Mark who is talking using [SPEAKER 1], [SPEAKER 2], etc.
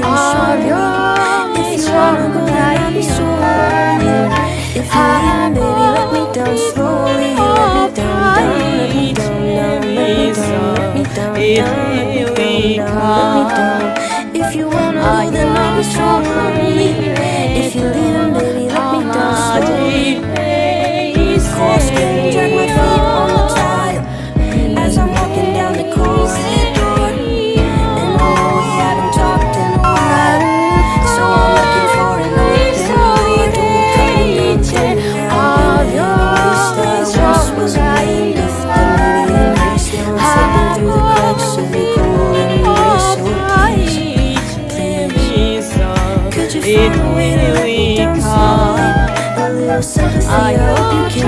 [SPEAKER 1] can show me if you wanna go down me slowly. If you leave, baby, let me down slowly. Let me down, down, let me down, let me down, let me down, let me down, let me down. If you wanna go, then I'll be strong for me. If you leave, baby, let me down slowly. Cold skin, drag my feet on the tile as I'm walking down the corridor. And I know we haven't talked in a while, so I'm looking for an open door. Don't be coming down to me that once was made of the million grace. Now I'm slipping through the cracks of your golden rays. So please, could you find a way to let me down slowly? A little sympathy, I hope you can